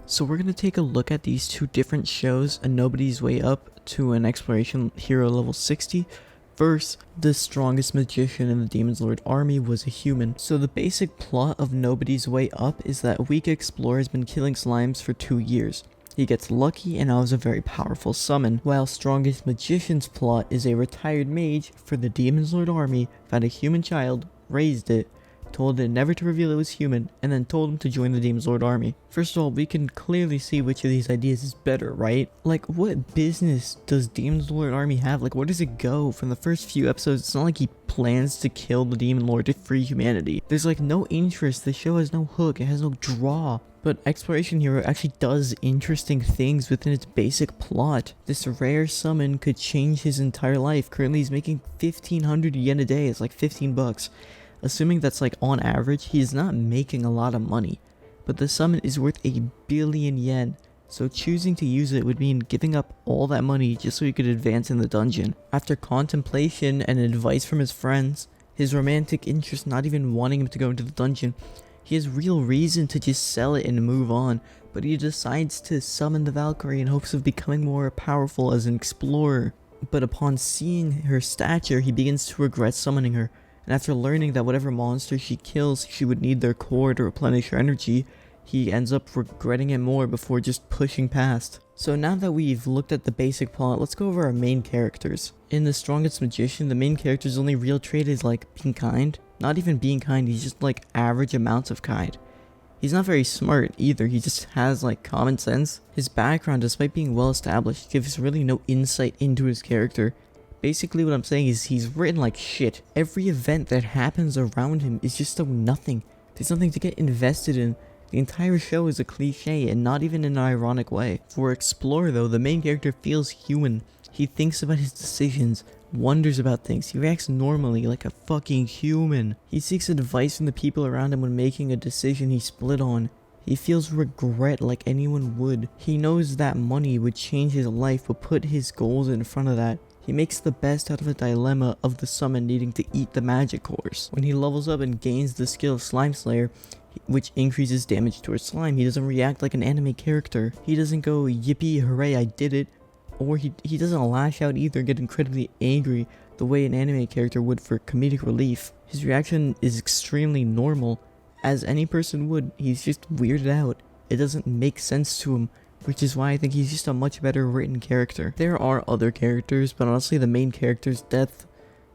So we're going to take a look at these two different shows, A Nobody's Way Up to an Exploration Hero level 60 versus the strongest magician in the Demon's Lord army was a human. So the basic plot of Nobody's Way Up is that a weak explorer has been killing slimes for 2 years. He gets lucky and now has a very powerful summon, while strongest magician's plot is a retired mage for the Demon's Lord army found a human child, raised it, told it never to reveal it was human, and then told him to join the Demon's Lord army. First of all, we can clearly see which of these ideas is better, right? Like, what business does Demon's Lord army have? Like, where does it go? From the first few episodes, it's not like he plans to kill the Demon Lord to free humanity. There's like no interest, the show has no hook, it has no draw. But Exploration Hero actually does interesting things within its basic plot. This rare summon could change his entire life. Currently he's making 1,500 yen a day, it's like 15 bucks. Assuming that's like on average, he's not making a lot of money, but the summon is worth 1 billion yen, so choosing to use it would mean giving up all that money just so he could advance in the dungeon. After contemplation and advice from his friends, his romantic interest not even wanting him to go into the dungeon, he has real reason to just sell it and move on, but he decides to summon the Valkyrie in hopes of becoming more powerful as an explorer. But upon seeing her stature, he begins to regret summoning her. And after learning that whatever monster she kills, she would need their core to replenish her energy, he ends up regretting it more before just pushing past. So now that we've looked at the basic plot, let's go over our main characters. In The Strongest Magician, the main character's only real trait is like being kind. Not even being kind, he's just like average amounts of kind. He's not very smart either, he just has like common sense. His background, despite being well established, gives really no insight into his character. Basically what I'm saying is he's written like shit. Every event that happens around him is just so nothing. There's nothing to get invested in. The entire show is a cliche and not even in an ironic way. For Explorer though, the main character feels human. He thinks about his decisions, wonders about things, he reacts normally like a fucking human. He seeks advice from the people around him when making a decision he split on. He feels regret like anyone would. He knows that money would change his life but put his goals in front of that. He makes the best out of a dilemma of the summon needing to eat the magic cores. When he levels up and gains the skill of Slime Slayer, which increases damage towards slime, he doesn't react like an anime character. He doesn't go yippee hooray I did it, or he doesn't lash out either, get incredibly angry the way an anime character would for comedic relief. His reaction is extremely normal, as any person would. He's just weirded out. It doesn't make sense to him, which is why I think he's just a much better written character. There are other characters, but honestly the main character's death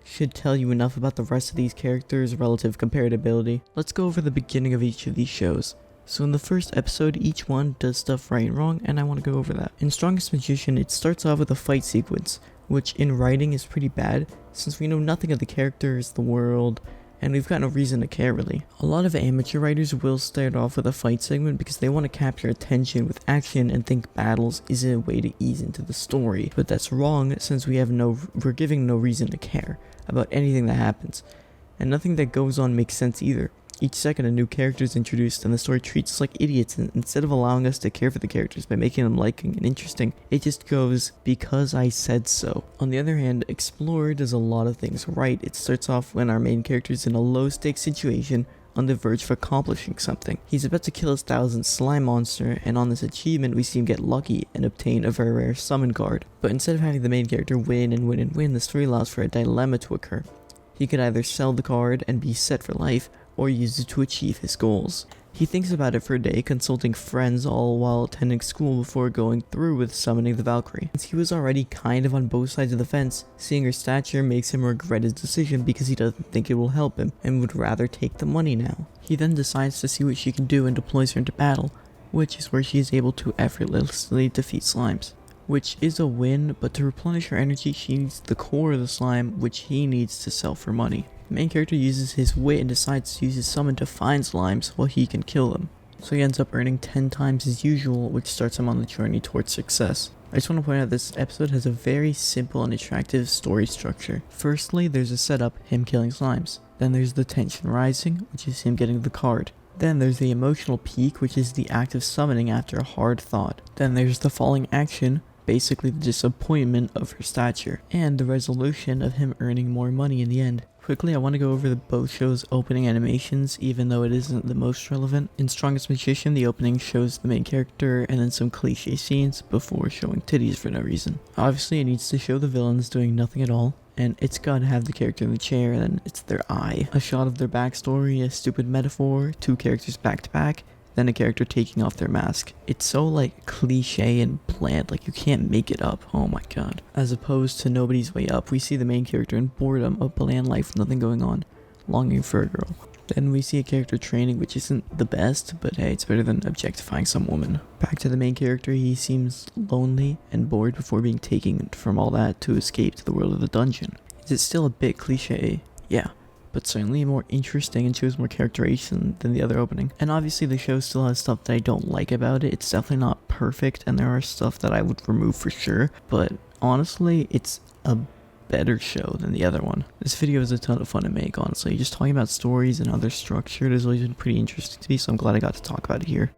should tell you enough about the rest of these characters' relative comparability. Let's go over the beginning of each of these shows. So in the first episode, each one does stuff right and wrong, and I want to go over that. In Strongest Magician, it starts off with a fight sequence, which in writing is pretty bad, since we know nothing of the characters, the world, and we've got no reason to care really. A lot of amateur writers will start off with a fight segment because they want to capture attention with action and think battles is a way to ease into the story. But that's wrong, since we're giving no reason to care about anything that happens. And nothing that goes on makes sense either. Each second a new character is introduced and the story treats us like idiots, and instead of allowing us to care for the characters by making them liking and interesting, it just goes, because I said so. On the other hand, Explorer does a lot of things right. It starts off when our main character is in a low stakes situation on the verge of accomplishing something. He's about to kill his 1000th slime monster, and on this achievement we see him get lucky and obtain a very rare summon card. But instead of having the main character win and win and win, the story allows for a dilemma to occur. He could either sell the card and be set for life, or use it to achieve his goals. He thinks about it for a day, consulting friends all while attending school before going through with summoning the Valkyrie. Since he was already kind of on both sides of the fence, seeing her stature makes him regret his decision because he doesn't think it will help him and would rather take the money now. He then decides to see what she can do and deploys her into battle, which is where she is able to effortlessly defeat slimes. Which is a win, but to replenish her energy she needs the core of the slime, which he needs to sell for money. The main character uses his wit and decides to use his summon to find slimes while he can kill them. So he ends up earning 10 times as usual, which starts him on the journey towards success. I just want to point out this episode has a very simple and attractive story structure. Firstly, there's a setup, him killing slimes. Then there's the tension rising, which is him getting the card. Then there's the emotional peak, which is the act of summoning after a hard thought. Then there's the falling action, basically the disappointment of her stature, and the resolution of him earning more money in the end. quickly, I want to go over both shows' opening animations, even though it isn't the most relevant. In Strongest Magician, the opening shows the main character and then some cliche scenes before showing titties for no reason. Obviously, it needs to show the villains doing nothing at all, and it's gotta have the character in the chair, and then it's their eye. A shot of their backstory, a stupid metaphor, two characters back to back, then a character taking off their mask. It's so like cliche and bland, like you can't make it up. Oh my god. As opposed to Nobody's Way Up, we see the main character in boredom, a bland life, nothing going on, longing for a girl. Then we see a character training, which isn't the best, but hey, it's better than objectifying some woman. Back to the main character, he seems lonely and bored before being taken from all that to escape to the world of the dungeon. Is it still a bit cliche? Yeah, but certainly more interesting and shows more characterization than the other opening. And obviously the show still has stuff that I don't like about it. It's definitely not perfect, and there are stuff that I would remove for sure, but honestly, it's a better show than the other one. This video is a ton of fun to make, honestly. Just talking about stories and how they're structured has always been pretty interesting to me, so I'm glad I got to talk about it here.